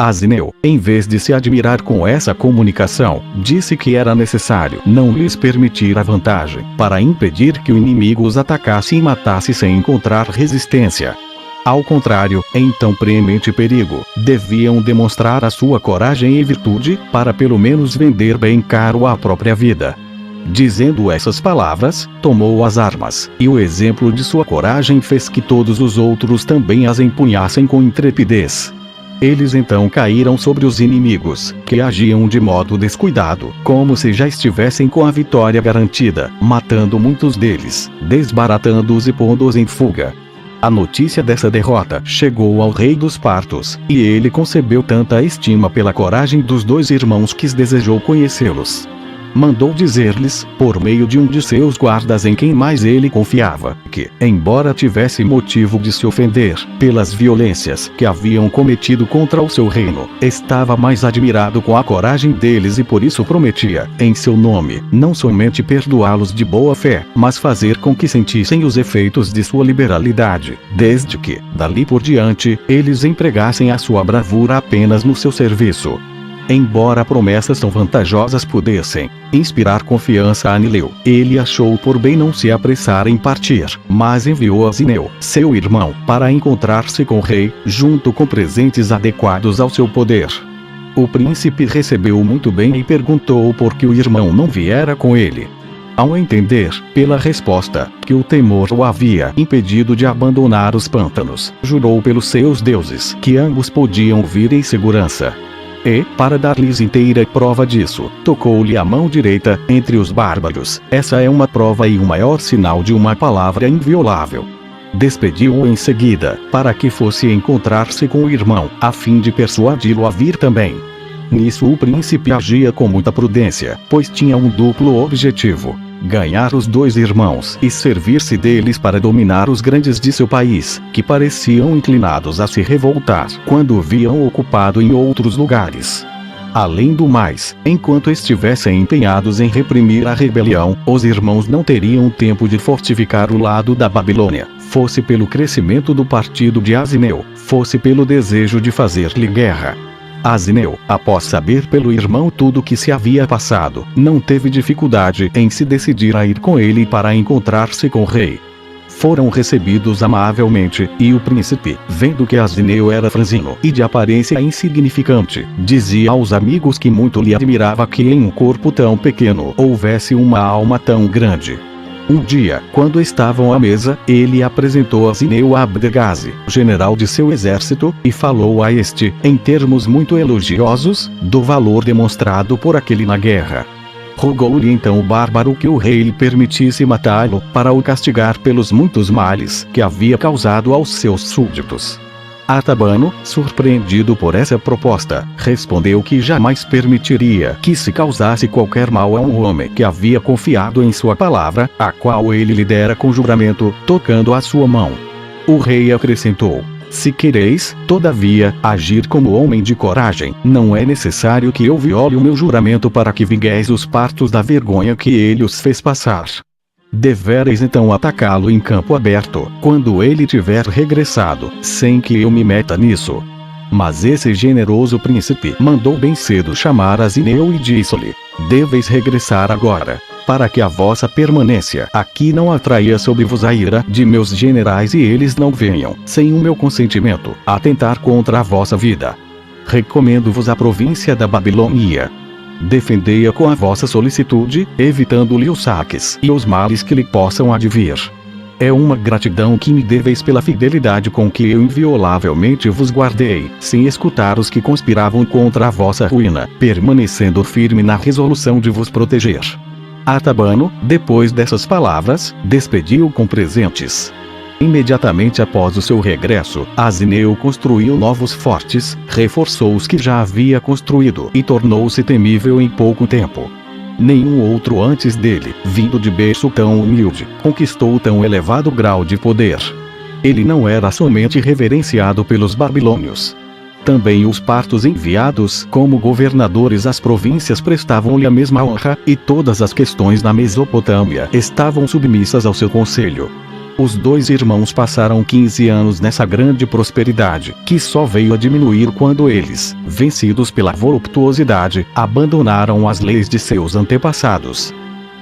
Azineu, em vez de se admirar com essa comunicação, disse que era necessário não lhes permitir a vantagem, para impedir que o inimigo os atacasse e matasse sem encontrar resistência. Ao contrário, em tão premente perigo, deviam demonstrar a sua coragem e virtude, para pelo menos vender bem caro a própria vida. Dizendo essas palavras, tomou as armas, e o exemplo de sua coragem fez que todos os outros também as empunhassem com intrepidez. Eles então caíram sobre os inimigos, que agiam de modo descuidado, como se já estivessem com a vitória garantida, matando muitos deles, desbaratando-os e pondo-os em fuga. A notícia dessa derrota chegou ao rei dos partos, e ele concebeu tanta estima pela coragem dos dois irmãos que desejou conhecê-los. Mandou dizer-lhes, por meio de um de seus guardas em quem mais ele confiava, que, embora tivesse motivo de se ofender pelas violências que haviam cometido contra o seu reino, estava mais admirado com a coragem deles e por isso prometia, em seu nome, não somente perdoá-los de boa fé, mas fazer com que sentissem os efeitos de sua liberalidade, desde que, dali por diante, eles empregassem a sua bravura apenas no seu serviço. Embora promessas tão vantajosas pudessem inspirar confiança a Anileu, ele achou por bem não se apressar em partir, mas enviou Azineu, seu irmão, para encontrar-se com o rei, junto com presentes adequados ao seu poder. O príncipe recebeu muito bem e perguntou por que o irmão não viera com ele. Ao entender, pela resposta, que o temor o havia impedido de abandonar os pântanos, jurou pelos seus deuses que ambos podiam vir em segurança. E, para dar-lhes inteira prova disso, tocou-lhe a mão direita, entre os bárbaros. Essa é uma prova e o maior sinal de uma palavra inviolável. Despediu-o em seguida, para que fosse encontrar-se com o irmão, a fim de persuadi-lo a vir também. Nisso o príncipe agia com muita prudência, pois tinha um duplo objetivo: ganhar os dois irmãos e servir-se deles para dominar os grandes de seu país, que pareciam inclinados a se revoltar quando o viam ocupado em outros lugares. Além do mais, enquanto estivessem empenhados em reprimir a rebelião, os irmãos não teriam tempo de fortificar o lado da Babilônia, fosse pelo crescimento do partido de Azineu, fosse pelo desejo de fazer-lhe guerra. Azineu, após saber pelo irmão tudo o que se havia passado, não teve dificuldade em se decidir a ir com ele para encontrar-se com o rei. Foram recebidos amavelmente, e o príncipe, vendo que Azineu era franzino e de aparência insignificante, dizia aos amigos que muito lhe admirava que em um corpo tão pequeno houvesse uma alma tão grande. Um dia, quando estavam à mesa, ele apresentou Azineu a Abdergazi, general de seu exército, e falou a este, em termos muito elogiosos, do valor demonstrado por aquele na guerra. Rogou-lhe então o bárbaro que o rei lhe permitisse matá-lo, para o castigar pelos muitos males que havia causado aos seus súditos. Atabano, surpreendido por essa proposta, respondeu que jamais permitiria que se causasse qualquer mal a um homem que havia confiado em sua palavra, a qual ele lhe dera com juramento, tocando a sua mão. O rei acrescentou: se quereis, todavia, agir como homem de coragem, não é necessário que eu viole o meu juramento para que vingueis os partos da vergonha que ele os fez passar. Devereis então atacá-lo em campo aberto, quando ele tiver regressado, sem que eu me meta nisso. Mas esse generoso príncipe mandou bem cedo chamar Azineu e disse-lhe: deveis regressar agora, para que a vossa permanência aqui não atraia sobre vos a ira de meus generais e eles não venham, sem o meu consentimento, atentar contra a vossa vida. Recomendo-vos a província da Babilônia. Defendei-a com a vossa solicitude, evitando-lhe os saques e os males que lhe possam advir. É uma gratidão que me deveis pela fidelidade com que eu inviolavelmente vos guardei, sem escutar os que conspiravam contra a vossa ruína, permanecendo firme na resolução de vos proteger. Atabano, depois dessas palavras, despediu com presentes. Imediatamente após o seu regresso, Azineu construiu novos fortes, reforçou os que já havia construído e tornou-se temível em pouco tempo. Nenhum outro antes dele, vindo de berço tão humilde, conquistou tão elevado grau de poder. Ele não era somente reverenciado pelos babilônios. Também os partos enviados como governadores às províncias prestavam-lhe a mesma honra, e todas as questões na Mesopotâmia estavam submissas ao seu conselho. Os dois irmãos passaram 15 anos nessa grande prosperidade, que só veio a diminuir quando eles, vencidos pela voluptuosidade, abandonaram as leis de seus antepassados.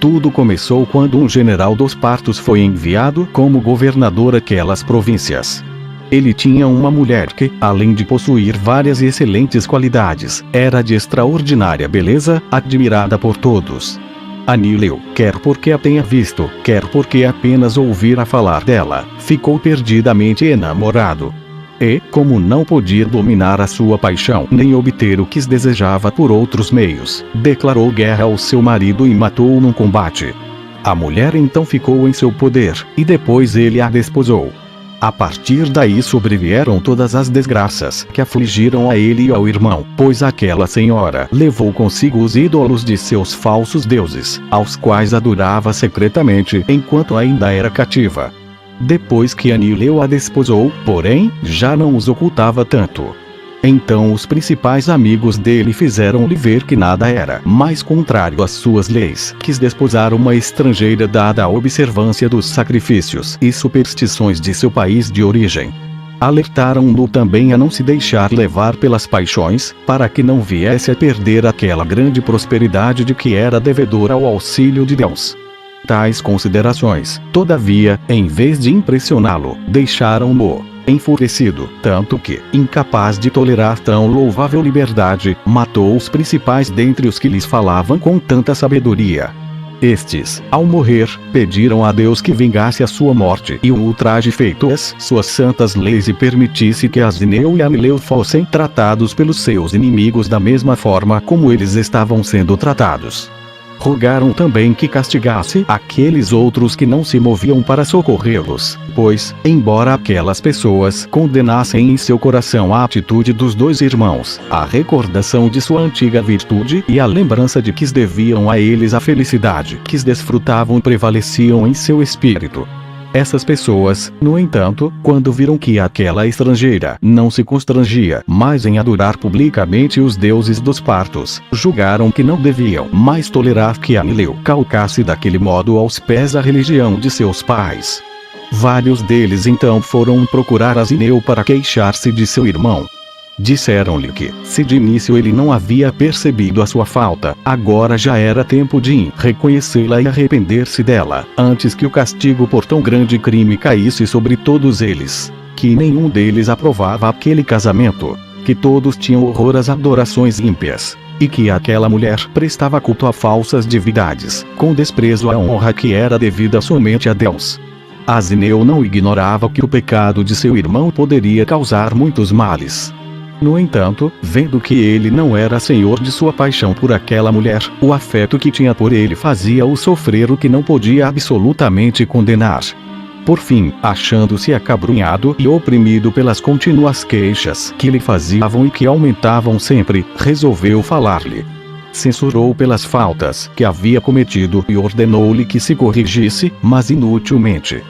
Tudo começou quando um general dos partos foi enviado como governador àquelas províncias. Ele tinha uma mulher que, além de possuir várias e excelentes qualidades, era de extraordinária beleza, admirada por todos. Anileu, quer porque a tenha visto, quer porque apenas ouvira falar dela, ficou perdidamente enamorado. E, como não podia dominar a sua paixão nem obter o que desejava por outros meios, declarou guerra ao seu marido e matou-o num combate. A mulher então ficou em seu poder, e depois ele a desposou. A partir daí sobrevieram todas as desgraças que afligiram a ele e ao irmão, pois aquela senhora levou consigo os ídolos de seus falsos deuses, aos quais adorava secretamente enquanto ainda era cativa. Depois que Anileu a desposou, porém, já não os ocultava tanto. Então os principais amigos dele fizeram-lhe ver que nada era mais contrário às suas leis que desposar uma estrangeira dada à observância dos sacrifícios e superstições de seu país de origem. Alertaram-no também a não se deixar levar pelas paixões, para que não viesse a perder aquela grande prosperidade de que era devedor ao auxílio de Deus. Tais considerações, todavia, em vez de impressioná-lo, deixaram-no enfurecido, tanto que, incapaz de tolerar tão louvável liberdade, matou os principais dentre os que lhes falavam com tanta sabedoria. Estes, ao morrer, pediram a Deus que vingasse a sua morte e o ultraje feito às suas santas leis e permitisse que Asineu e Anileu fossem tratados pelos seus inimigos da mesma forma como eles estavam sendo tratados. Rogaram também que castigasse aqueles outros que não se moviam para socorrê-los, pois, embora aquelas pessoas condenassem em seu coração a atitude dos dois irmãos, a recordação de sua antiga virtude e a lembrança de que deviam a eles a felicidade que desfrutavam prevaleciam em seu espírito. Essas pessoas, no entanto, quando viram que aquela estrangeira não se constrangia mais em adorar publicamente os deuses dos partos, julgaram que não deviam mais tolerar que Anileu calcasse daquele modo aos pés a religião de seus pais. Vários deles então foram procurar Asineu para queixar-se de seu irmão. Disseram-lhe que, se de início ele não havia percebido a sua falta, agora já era tempo de reconhecê-la e arrepender-se dela, antes que o castigo por tão grande crime caísse sobre todos eles. Que nenhum deles aprovava aquele casamento, que todos tinham horror às adorações ímpias, e que aquela mulher prestava culto a falsas divindades, com desprezo à honra que era devida somente a Deus. Asineu não ignorava que o pecado de seu irmão poderia causar muitos males. No entanto, vendo que ele não era senhor de sua paixão por aquela mulher, o afeto que tinha por ele fazia-o sofrer o que não podia absolutamente condenar. Por fim, achando-se acabrunhado e oprimido pelas contínuas queixas que lhe faziam e que aumentavam sempre, resolveu falar-lhe. Censurou pelas faltas que havia cometido e ordenou-lhe que se corrigisse, mas inutilmente.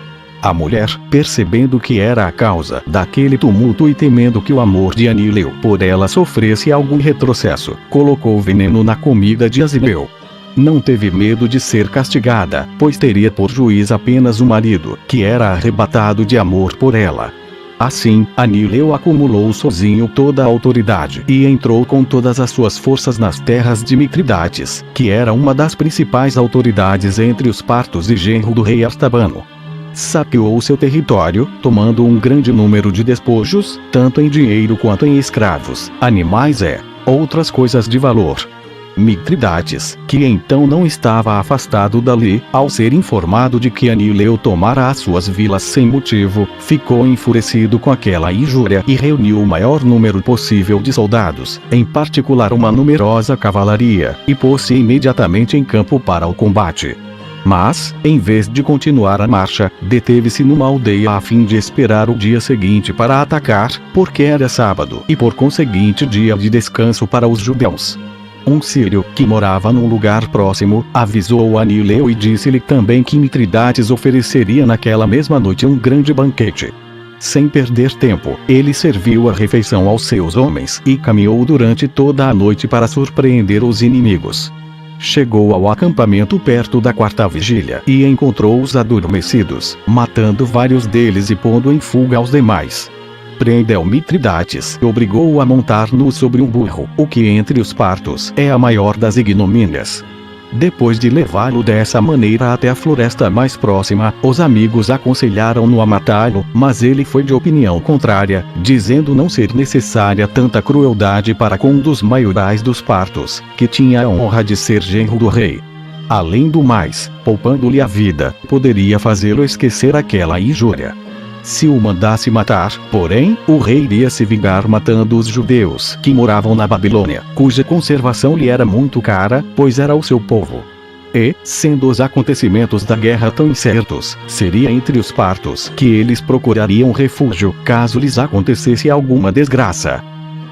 A mulher, percebendo que era a causa daquele tumulto e temendo que o amor de Anileu por ela sofresse algum retrocesso, colocou veneno na comida de Asineu. Não teve medo de ser castigada, pois teria por juiz apenas o marido, que era arrebatado de amor por ela. Assim, Anileu acumulou sozinho toda a autoridade e entrou com todas as suas forças nas terras de Mitridates, que era uma das principais autoridades entre os partos e genro do rei Artabano. Saqueou seu território, tomando um grande número de despojos, tanto em dinheiro quanto em escravos, animais e outras coisas de valor. Mitridates, que então não estava afastado dali, ao ser informado de que Anileu tomara as suas vilas sem motivo, ficou enfurecido com aquela injúria e reuniu o maior número possível de soldados, em particular uma numerosa cavalaria, e pôs-se imediatamente em campo para o combate. Mas, em vez de continuar a marcha, deteve-se numa aldeia a fim de esperar o dia seguinte para atacar, porque era sábado e por conseguinte dia de descanso para os judeus. Um sírio, que morava num lugar próximo, avisou Anileu e disse-lhe também que Mitridates ofereceria naquela mesma noite um grande banquete. Sem perder tempo, ele serviu a refeição aos seus homens e caminhou durante toda a noite para surpreender os inimigos. chegou ao acampamento perto da quarta vigília e encontrou-os adormecidos, matando vários deles e pondo em fuga aos demais. Prendeu Mitridates e obrigou-o a montar nu sobre um burro, o que entre os partos é a maior das ignomínias. Depois de levá-lo dessa maneira até a floresta mais próxima, os amigos aconselharam-no a matá-lo, mas ele foi de opinião contrária, dizendo não ser necessária tanta crueldade para com um dos maiorais dos partos, que tinha a honra de ser genro do rei. Além do mais, poupando-lhe a vida, poderia fazê-lo esquecer aquela injúria. Se o mandasse matar, porém, o rei iria se vingar matando os judeus que moravam na Babilônia, cuja conservação lhe era muito cara, pois era o seu povo. E, sendo os acontecimentos da guerra tão incertos, seria entre os partos que eles procurariam refúgio, caso lhes acontecesse alguma desgraça.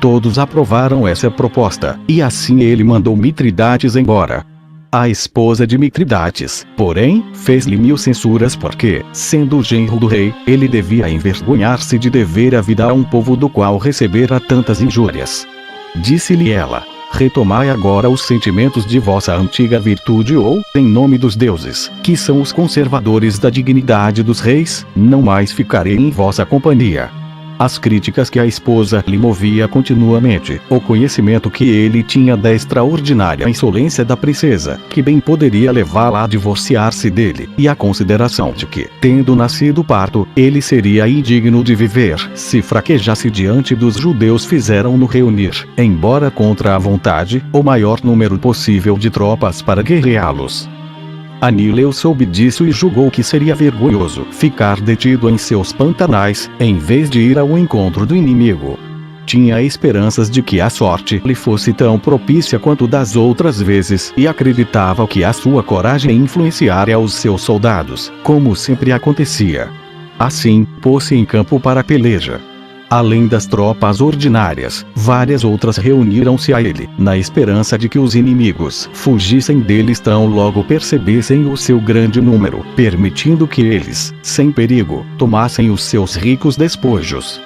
Todos aprovaram essa proposta, e assim ele mandou Mitridates embora. A esposa de Mitridates, porém, fez-lhe 1000 censuras porque, sendo o genro do rei, ele devia envergonhar-se de dever a vida a um povo do qual recebera tantas injúrias. Disse-lhe ela: retomai agora os sentimentos de vossa antiga virtude ou, em nome dos deuses, que são os conservadores da dignidade dos reis, não mais ficarei em vossa companhia. As críticas que a esposa lhe movia continuamente, o conhecimento que ele tinha da extraordinária insolência da princesa, que bem poderia levá-la a divorciar-se dele, e a consideração de que, tendo nascido parto, ele seria indigno de viver, se fraquejasse diante dos judeus, fizeram-no reunir, embora contra a vontade, o maior número possível de tropas para guerreá-los. Anileu soube disso e julgou que seria vergonhoso ficar detido em seus pantanais, em vez de ir ao encontro do inimigo. Tinha esperanças de que a sorte lhe fosse tão propícia quanto das outras vezes e acreditava que a sua coragem influenciaria os seus soldados, como sempre acontecia. Assim, pôs-se em campo para a peleja. Além das tropas ordinárias, várias outras reuniram-se a ele, na esperança de que os inimigos fugissem deles tão logo percebessem o seu grande número, permitindo que eles, sem perigo, tomassem os seus ricos despojos.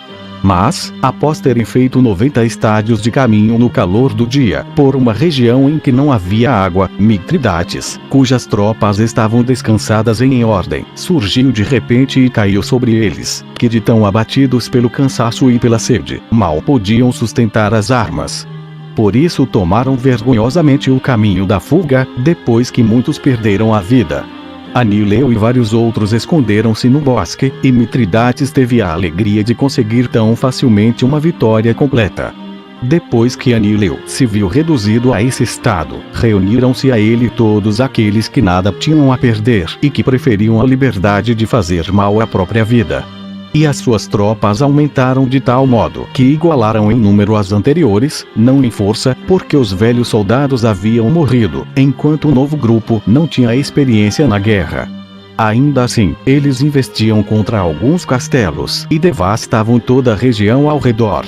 Mas, após terem feito 90 estádios de caminho no calor do dia, por uma região em que não havia água, Mitridates, cujas tropas estavam descansadas em ordem, surgiu de repente e caiu sobre eles, que de tão abatidos pelo cansaço e pela sede, mal podiam sustentar as armas. Por isso tomaram vergonhosamente o caminho da fuga, depois que muitos perderam a vida. Anileu e vários outros esconderam-se no bosque, e Mitridates teve a alegria de conseguir tão facilmente uma vitória completa. Depois que Anileu se viu reduzido a esse estado, reuniram-se a ele todos aqueles que nada tinham a perder e que preferiam a liberdade de fazer mal à própria vida. E as suas tropas aumentaram de tal modo que igualaram em número as anteriores, não em força, porque os velhos soldados haviam morrido, enquanto o novo grupo não tinha experiência na guerra. Ainda assim, eles investiam contra alguns castelos e devastavam toda a região ao redor.